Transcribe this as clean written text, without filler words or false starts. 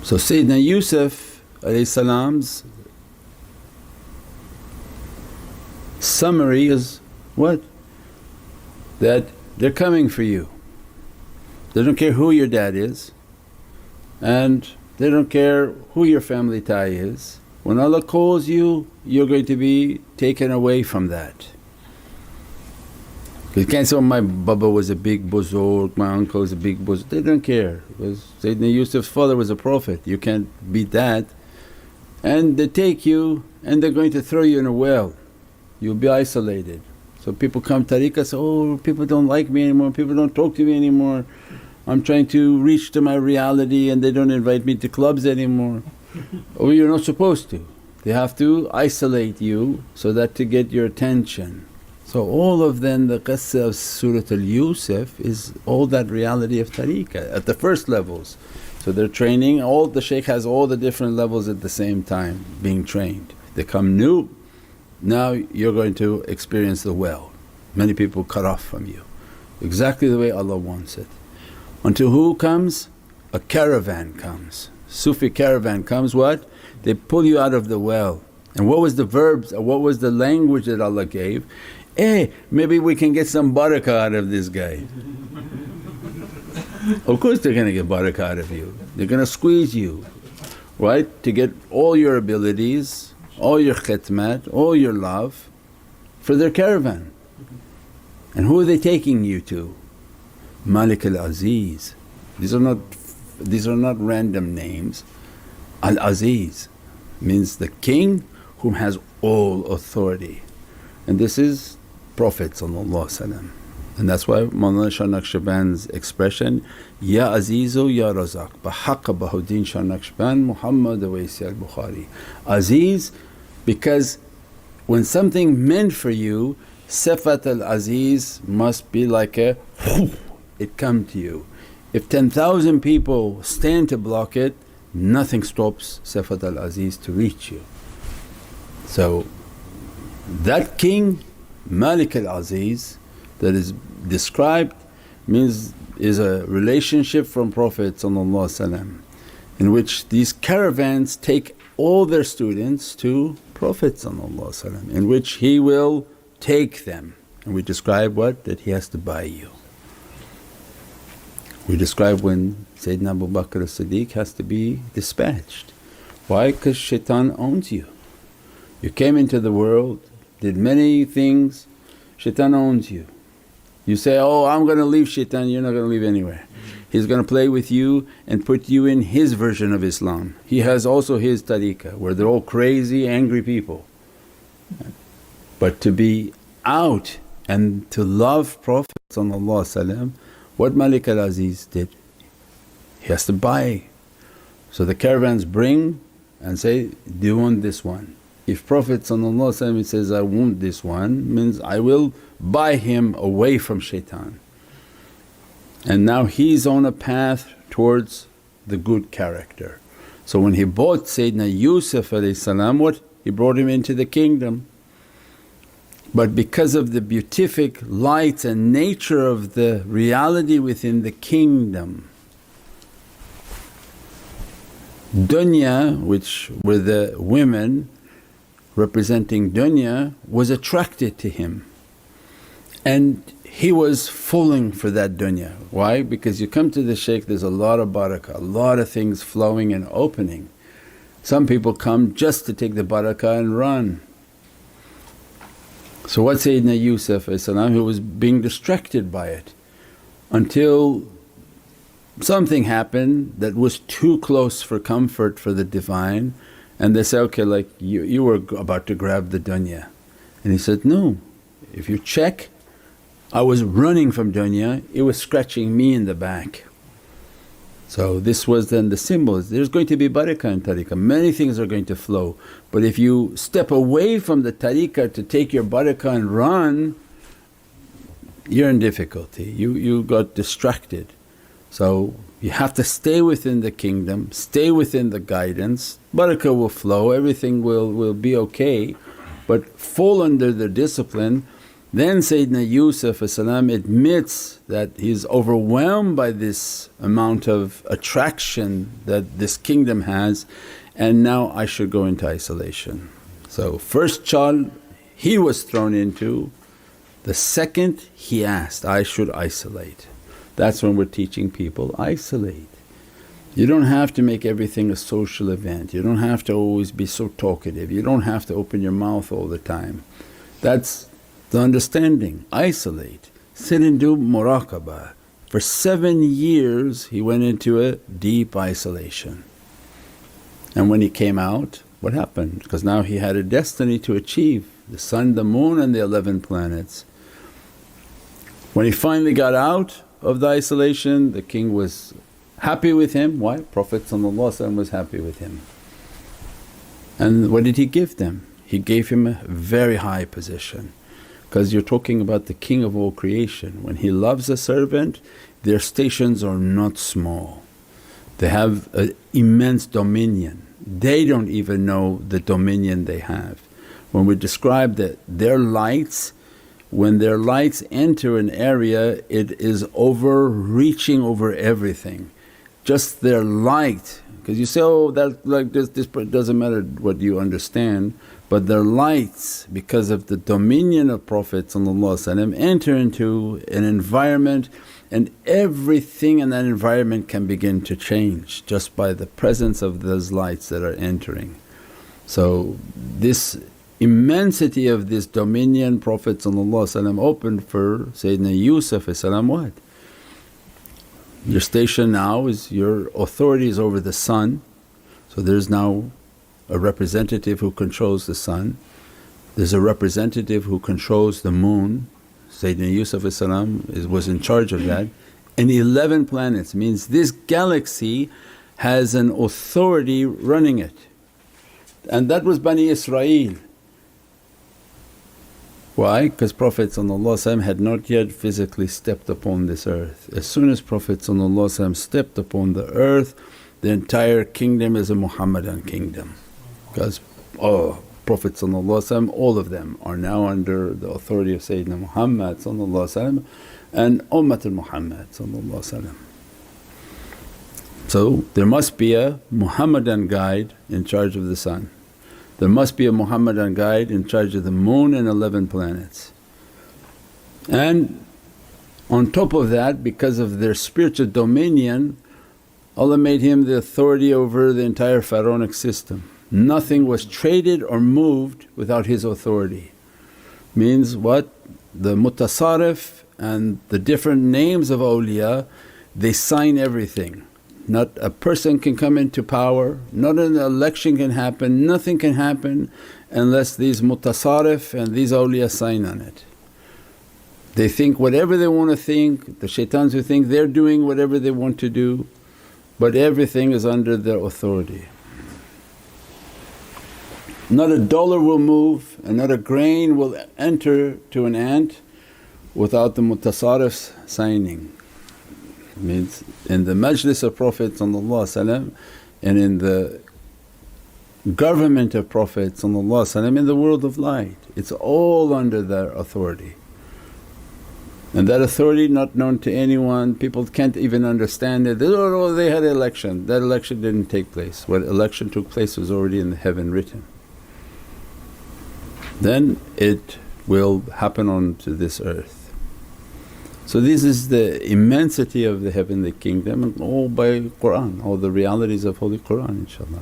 So Sayyidina Yusuf salam's summary is what? That they're coming for you. They don't care who your dad is and they don't care who your family tie is. When Allah calls you, you're going to be taken away from that. You can't say, oh, my baba was a big buzurg, my uncle was a big buzurg. They don't care because Sayyidina Yusuf's father was a prophet, you can't beat that. And they take you and they're going to throw you in a well, you'll be isolated. So people come tariqah, say, oh, people don't like me anymore, people don't talk to me anymore, I'm trying to reach to my reality and they don't invite me to clubs anymore. Oh, you're not supposed to. They have to isolate you so that to get your attention. So all of then the qissa of Surah Yusuf is all that reality of tariqah at the first levels. So they're training, all the shaykh has all the different levels at the same time being trained. They come new, now you're going to experience the well. Many people cut off from you, exactly the way Allah wants it. Until who comes? A caravan comes. Sufi caravan comes, what? They pull you out of the well. And what was the verbs, what was the language that Allah gave? Maybe we can get some barakah out of this guy. Of course they're going to get barakah out of you, they're going to squeeze you, right? To get all your abilities, all your khidmat, all your love for their caravan. And who are they taking you to? Malik al-Aziz. These are not random names. Al-Aziz means the king whom has all authority, and this is Prophet. And that's why Mawlana Shah Naqshband's expression, Ya Azizu Ya Razaq Bahaqqa Bahuddin Shah Naqshband Muhammadan Way al-Bukhari. Aziz because when something meant for you, Sifat al-Aziz must be like a it come to you. If 10,000 people stand to block it, nothing stops Sifat al-Aziz to reach you. So that king Malik al-Aziz that is described means is a relationship from Prophet in which these caravans take all their students to Prophet in which he will take them. And we describe what? That he has to buy you. We describe when Sayyidina Abu Bakr as-Siddiq has to be dispatched. Why? Because shaitan owns you. You came into the world, did many things, shaitan owns you. You say, oh, I'm going to leave shaitan, you're not going to leave anywhere. He's going to play with you and put you in his version of Islam. He has also his tariqah where they're all crazy, angry people. But to be out and to love Prophet what Malik al-Aziz did? He has to buy. So the caravans bring and say, do you want this one? If Prophet says, I want this one, means I will buy him away from shaitan. And now he's on a path towards the good character. So when he bought Sayyidina Yusuf what? He brought him into the kingdom. But because of the beatific light and nature of the reality within the kingdom, dunya, which were the women representing dunya, was attracted to him and he was falling for that dunya. Why? Because you come to the shaykh, there's a lot of barakah, a lot of things flowing and opening. Some people come just to take the barakah and run. So what Sayyidina Yusuf he was being distracted by it until something happened that was too close for comfort for the Divine, and they say, okay, like you were about to grab the dunya. And he said, no, if you check, I was running from dunya, it was scratching me in the back. So this was then the symbols, there's going to be barakah in tariqah, many things are going to flow. But if you step away from the tariqah to take your barakah and run, you're in difficulty, you got distracted. So you have to stay within the kingdom, stay within the guidance, barakah will flow, everything will be okay. But fall under the discipline Then Sayyidina Yusuf admits that he's overwhelmed by this amount of attraction that this kingdom has, and now I should go into isolation. So first child he was thrown into, the second he asked, I should isolate. That's when we're teaching people, isolate. You don't have to make everything a social event, you don't have to always be so talkative, you don't have to open your mouth all the time. That's the understanding, isolate, sit and do muraqabah. For 7 years he went into a deep isolation. And when he came out, what happened? Because now he had a destiny to achieve, the sun, the moon and the 11 planets. When he finally got out of the isolation, the king was happy with him. Why? Prophet was happy with him. And what did he give them? He gave him a very high position, because you're talking about the king of all creation. When he loves a servant, their stations are not small, they have an immense dominion. They don't even know the dominion they have. When we describe that their lights, when their lights enter an area, it is overreaching over everything. Just their light, because you say, oh that like this doesn't matter what you understand, but their lights, because of the dominion of Prophet enter into an environment, and everything in that environment can begin to change just by the presence of those lights that are entering. So this immensity of this dominion Prophet opened for Sayyidina Yusuf what? Your station now is, your authority is over the sun, so there's now a representative who controls the sun, there's a representative who controls the moon. Sayyidina Yusuf was in charge of that, and 11 planets, means this galaxy has an authority running it. And that was Bani Israel. Why? Because Prophet had not yet physically stepped upon this earth. As soon as Prophet stepped upon the earth, the entire kingdom is a Muhammadan kingdom, because Prophet all of them are now under the authority of Sayyidina Muhammad and Ummatul Muhammad. So there must be a Muhammadan guide in charge of the sun, there must be a Muhammadan guide in charge of the moon and 11 planets. And on top of that, because of their spiritual dominion, Allah made him the authority over the entire pharaonic system. Nothing was traded or moved without his authority. Means what? The mutasarrif and the different names of awliya, they sign everything. Not a person can come into power, not an election can happen, nothing can happen unless these mutasarrif and these awliya sign on it. They think whatever they want to think, the shaitans who think they're doing whatever they want to do, but everything is under their authority. Not a dollar will move and not a grain will enter to an ant without the mutasarrif's signing. Means in the majlis of Prophet and in the government of Prophet in the world of light, it's all under their authority. And that authority not known to anyone, people can't even understand it. Oh, they had an election, that election didn't take place. What election took place was already in the heaven written. Then it will happen onto this earth. So this is the immensity of the heavenly kingdom, and all by Qur'an, all the realities of Holy Qur'an, inshaAllah.